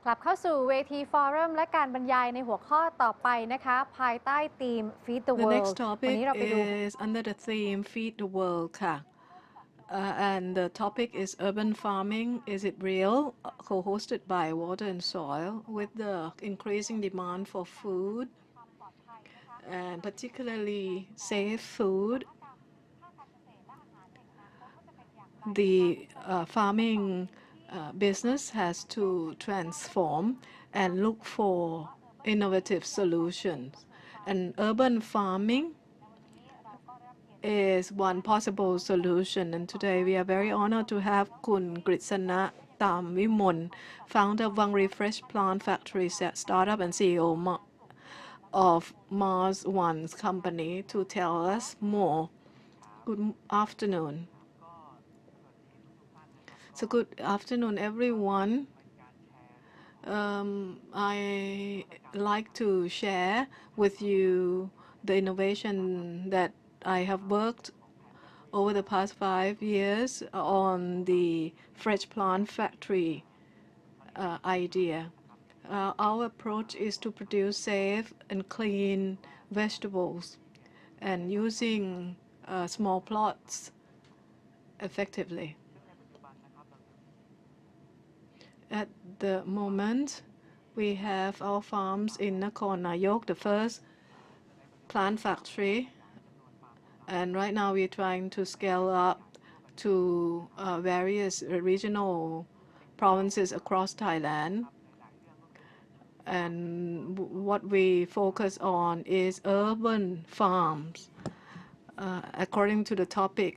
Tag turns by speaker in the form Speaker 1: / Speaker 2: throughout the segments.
Speaker 1: ลับเข้าสู่เวทีฟอรัมและการบรรยายในหัวข้อต่อไปนะคะภายใต้ธีม Feed the
Speaker 2: The next
Speaker 1: World วัน
Speaker 2: topic
Speaker 1: นี้เราไปดู
Speaker 2: is under the theme Feed the World ค่ะ and the topic is urban farming. Is it real? Co-hosted by Water and Soil with the increasing demand for food and particularly safe food. The farming business has to transform and look for innovative solutions. And urban farming is one possible solution. And today we are very honored to have Kun Gritsana Tam Vimon, founder of Vang Refresh Plant Factory startup and CEO of Mars One's company, to tell us more. Good afternoon. So good afternoon, everyone. I like to share with you the innovation that I have worked over the past 5 years on the fresh plant factory idea. Our approach is to produce safe and clean vegetables and using small plots effectively. At the moment, we have our farms in Nakhon Nayok, the first plant factory, and right now we're trying to scale up to various regional provinces across Thailand. And what we focus on is urban farms, according to the topic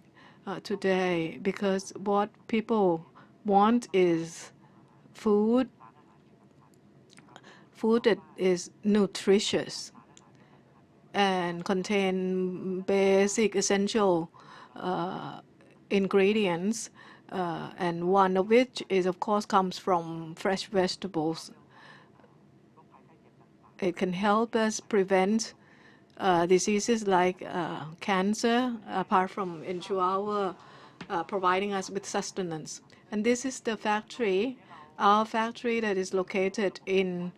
Speaker 2: today, because what people want is food that is nutritious and contain basic essential ingredients, and one of which is, of course, comes from fresh vegetables. It can help us prevent diseases like cancer, apart from ensure providing us with sustenance. And this is the factory, our factory that is located in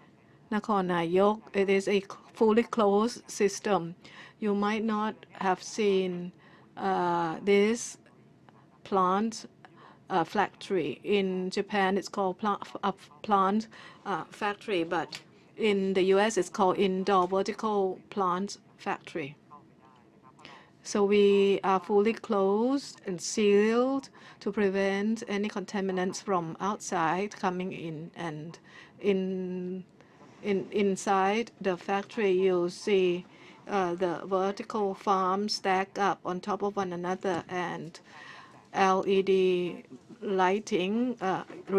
Speaker 2: Nakhon Nayok. It is a fully closed system. You might not have seen this plant factory. In Japan, it's called plant factory, but in the US, it's called indoor vertical plant factory. So we are fully closed and sealed to prevent any contaminants from outside coming in. And inside the factory, you'll see the vertical farms stack up on top of one another, and LED lighting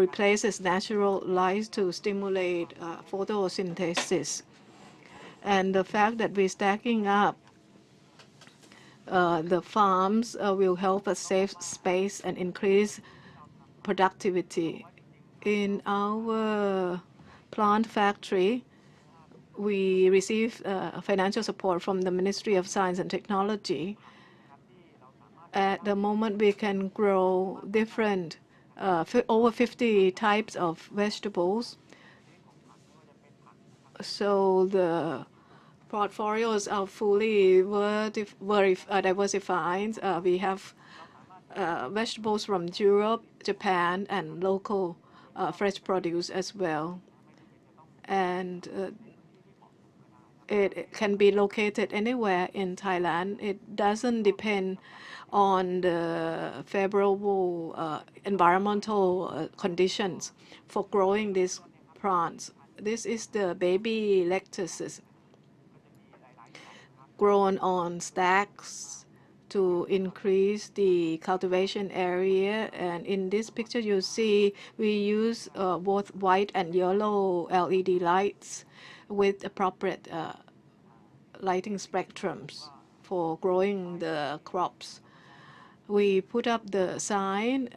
Speaker 2: replaces natural light to stimulate photosynthesis. And the fact that we're stacking up the farms will help us save space and increase productivity. In our plant factory, we receive financial support from the Ministry of Science and Technology. At the moment, we can grow different, over 50 types of vegetables. So the portfolios are fully diversified. We have vegetables from Europe, Japan, and local fresh produce as well. And it can be located anywhere in Thailand. It doesn't depend on the favorable environmental conditions for growing these plants. This is the baby lettuces grown on stacks to increase the cultivation area. And in this picture, you see we use both white and yellow LED lights with appropriate lighting spectrums for growing the crops. We put up the sign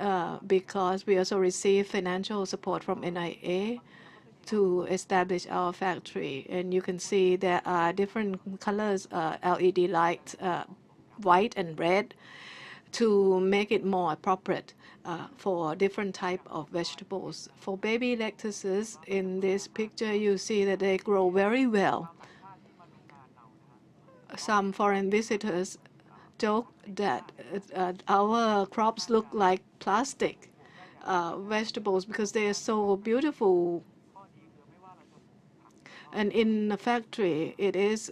Speaker 2: because we also receive financial support from NIA to establish our factory. And you can see there are different colors LED lights, white and red, to make it more appropriate for different type of vegetables. For baby lettuces, in this picture, you see that they grow very well. Some foreign visitors joke that our crops look like plastic vegetables because they are so beautiful. And in a factory, it is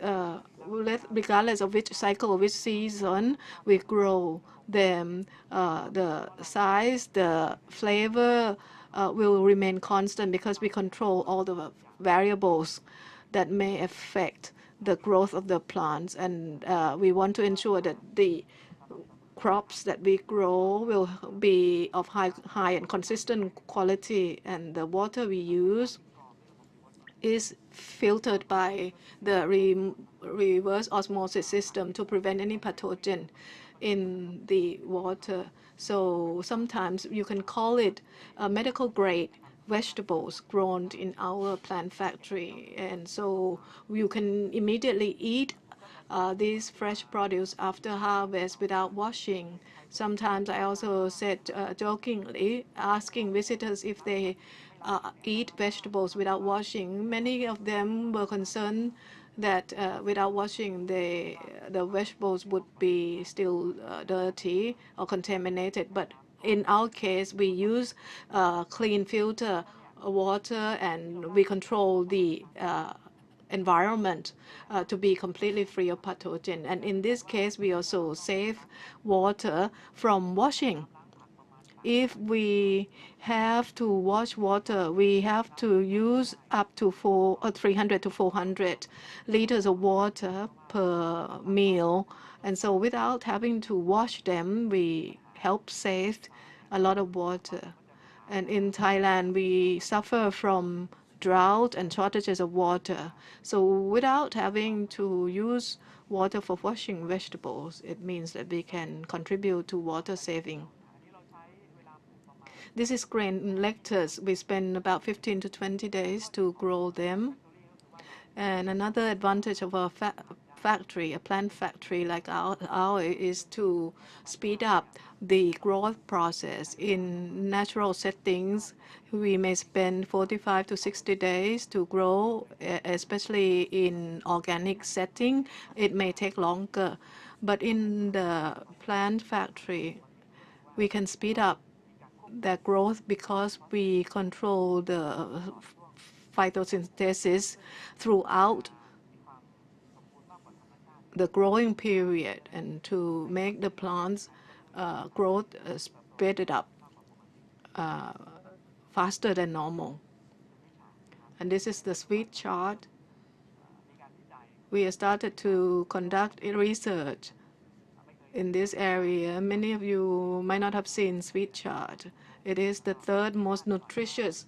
Speaker 2: regardless of which cycle, which season we grow them, the size, the flavor will remain constant because we control all the variables that may affect the growth of the plants. And we want to ensure that the crops that we grow will be of high and consistent quality, and the water we use is filtered by the reverse osmosis system to prevent any pathogen in the water. So sometimes you can call it medical grade vegetables grown in our plant factory. And so you can immediately eat these fresh produce after harvest without washing. Sometimes I also said jokingly, asking visitors if they eat vegetables without washing. Many of them were concerned that without washing, the vegetables would be still dirty or contaminated. But in our case, we use clean filter water, and we control the environment to be completely free of pathogen. And in this case, we also save water from washing. If we have to wash water, we have to use up to 300 to 400 liters of water per meal. And so without having to wash them, we help save a lot of water. And in Thailand, we suffer from drought and shortages of water. So without having to use water for washing vegetables, it means that we can contribute to water saving. This is grain lettuce. We spend about 15 to 20 days to grow them. And another advantage of a factory, a plant factory like ours, is to speed up the growth process. In natural settings, we may spend 45 to 60 days to grow, especially in organic setting. It may take longer. But in the plant factory, we can speed up their growth because we control the photosynthesis throughout the growing period, and to make the plants growth speeded up faster than normal. And this is the sweet chart. We have started to conduct research in this area. Many of you might not have seen sweet chart. It is the third most nutritious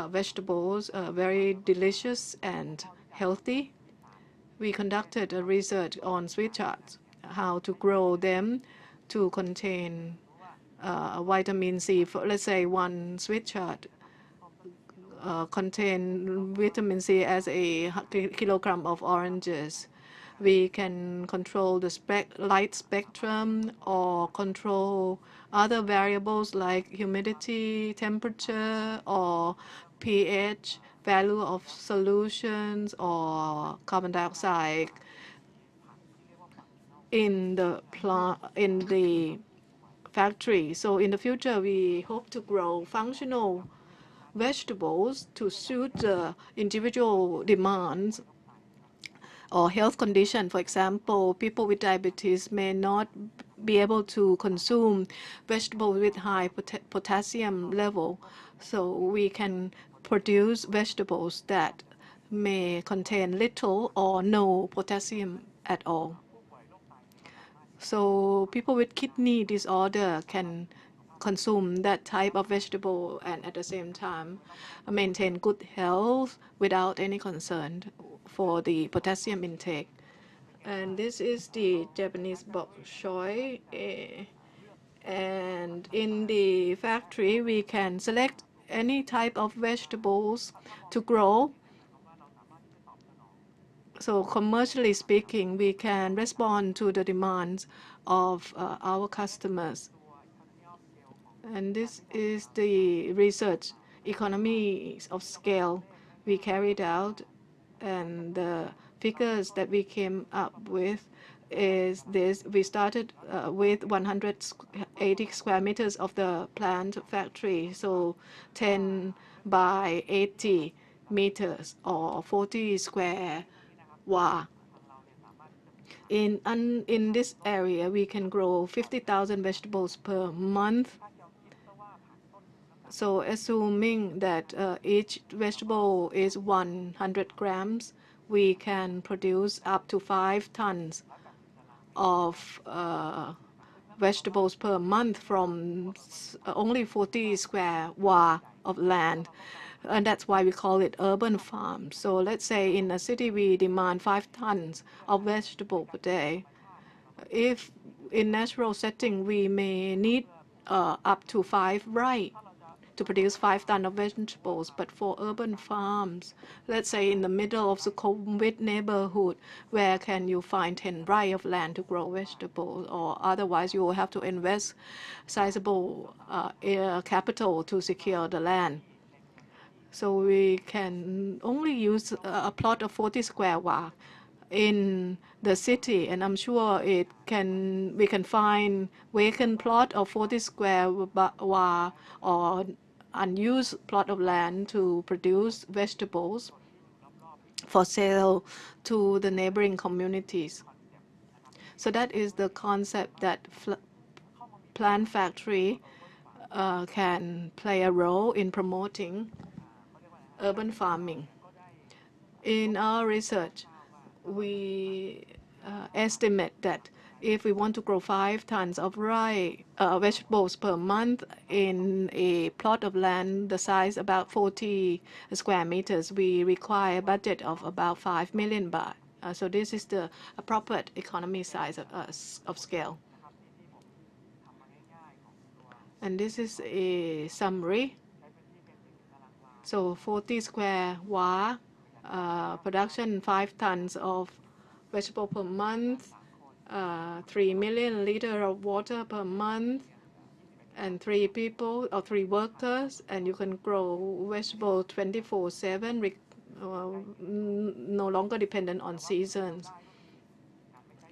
Speaker 2: vegetables, very delicious and healthy. We conducted a research on sweet charts, how to grow them to contain vitamin C. For, let's say, one sweet chart contain vitamin C as a kilogram of oranges. We can control the light spectrum or control other variables like humidity, temperature, or pH, value of solutions, or carbon dioxide in the factory. So in the future, we hope to grow functional vegetables to suit the individual demands or health condition. For example, people with diabetes may not be able to consume vegetables with high potassium level. So we can produce vegetables that may contain little or no potassium at all. So people with kidney disorder can consume that type of vegetable and at the same time maintain good health without any concern for the potassium intake. And this is the Japanese bok choy. And in the factory, we can select any type of vegetables to grow. So commercially speaking, we can respond to the demands of our customers. And this is the research economies of scale we carried out. And the figures that we came up with is this. We started with 180 square meters of the plant factory, so 10 by 80 meters or 40 square wa. In this area, we can grow 50,000 vegetables per month. So assuming that each vegetable is 100 grams, we can produce up to 5 tons of vegetables per month from only 40 square wa of land. And that's why we call it urban farm. So let's say in a city we demand 5 tons of vegetable per day. If in natural setting we may need up to 5 rai to produce 5 tons of vegetables. But for urban farms, let's say in the middle of Sukhumvit neighborhood, where can you find 10 rai of land to grow vegetables? Or otherwise, you will have to invest sizable capital to secure the land. So we can only use a plot of 40 square wa in the city, and I'm sure we can find vacant plot of 40 square wa or unused plot of land to produce vegetables for sale to the neighboring communities. So that is the concept that plant factory can play a role in promoting urban farming. In our research, we estimate that if we want to grow 5 tons of vegetables per month in a plot of land the size about 40 square meters, we require a budget of about 5 million baht. So this is the appropriate economy size of scale. And this is a summary. So 40 square wa, production 5 tons of vegetable per month, 3 million liters of water per month, and 3 people or 3 workers, and you can grow vegetable 24/7, no longer dependent on seasons.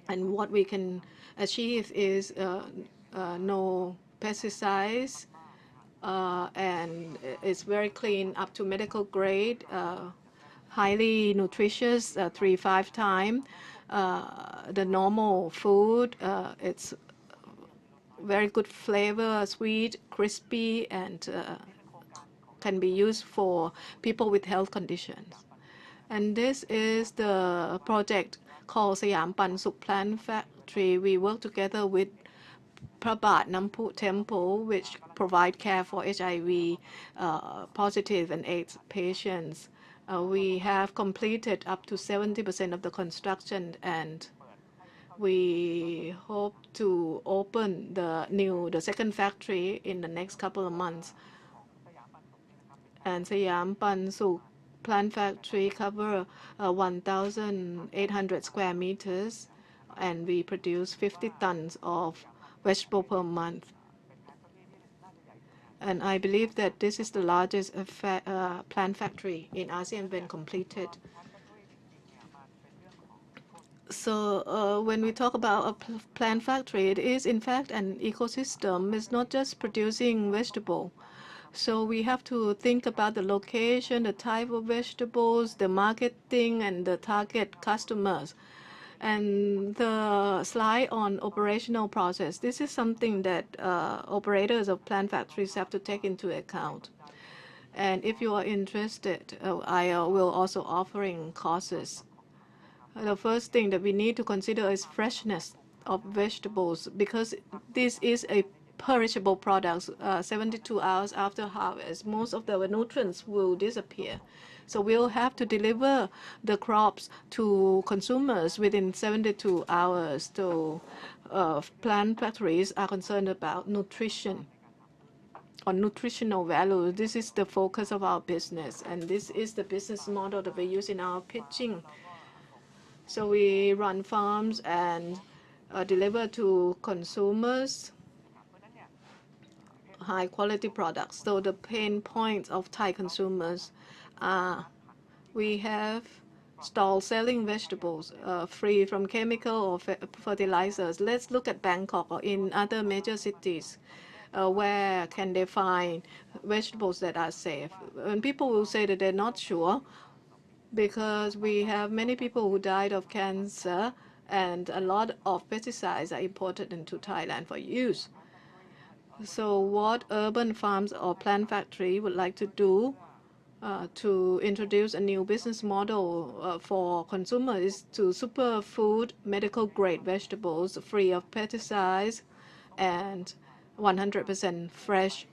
Speaker 2: And what we can achieve is no pesticides, and it's very clean up to medical grade, highly nutritious, 3-5 times the normal food. It's very good flavor, sweet, crispy, and can be used for people with health conditions. And this is the project called Yampan Plant Factory. We work together with Prabat Nampu Temple, which provide care for HIV positive and AIDS patients. We have completed up to 70% of the construction, and we hope to open the second factory in the next couple of months. And Yampan Plant Factory cover 1,800 square meters, and we produce 50 tons of vegetable per month. And I believe that this is the largest plant factory in ASEAN when completed. So when we talk about a plant factory, it is in fact an ecosystem. It's not just producing vegetable. So we have to think about the location, the type of vegetables, the marketing, and the target customers. And the slide on operational process, this is something that operators of plant factories have to take into account. And if you are interested, I will also offering courses. The first thing that we need to consider is freshness of vegetables, because this is a perishable product. 72 hours after harvest, most of the nutrients will disappear. So we'll have to deliver the crops to consumers within 72 hours. So plant factories are concerned about nutrition or nutritional value. This is the focus of our business, and this is the business model that we use in our pitching. So we run farms and deliver to consumers high quality products. So the pain points of Thai consumers are we have stalls selling vegetables free from chemical or fertilizers. Let's look at Bangkok or in other major cities. Where can they find vegetables that are safe? And people will say that they're not sure because we have many people who died of cancer and a lot of pesticides are imported into Thailand for use. So what urban farms or plant factory would like to do to introduce a new business model for consumers is to superfood medical grade vegetables free of pesticides and 100% fresh.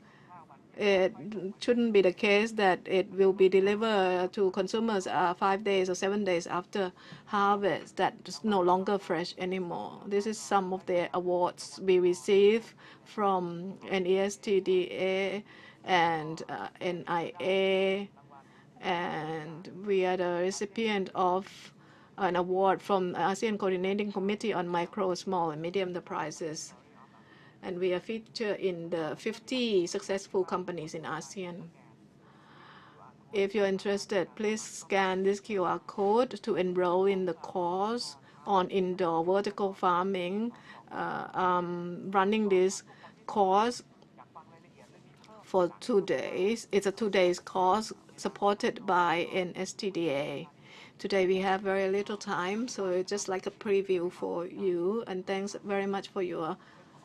Speaker 2: It shouldn't be the case that it will be delivered to consumers 5 days or 7 days after harvest. That's no longer fresh anymore. This is some of the awards we receive from NESTDA and NIA, and we are the recipient of an award from ASEAN Coordinating Committee on Micro, Small, and Medium Enterprises. And we are featured in the 50 successful companies in ASEAN. If you're interested, please scan this QR code to enroll in the course on indoor vertical farming. Running this course for 2 days. It's a 2 days course supported by NSTDA. Today we have very little time, so it's just like a preview for you. And thanks very much for your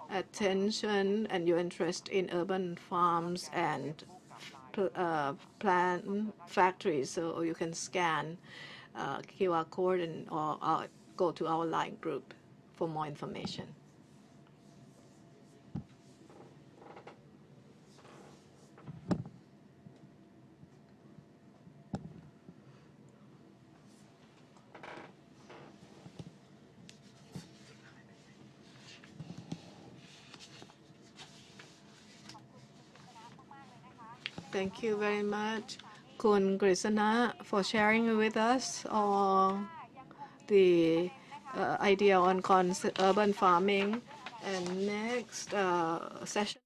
Speaker 2: attention and your interest in urban farms and plant factories. So you can scan QR code and or go to our line group for more information. Thank you very much, Kun Grisana, for sharing with us all the idea on urban farming. And next session.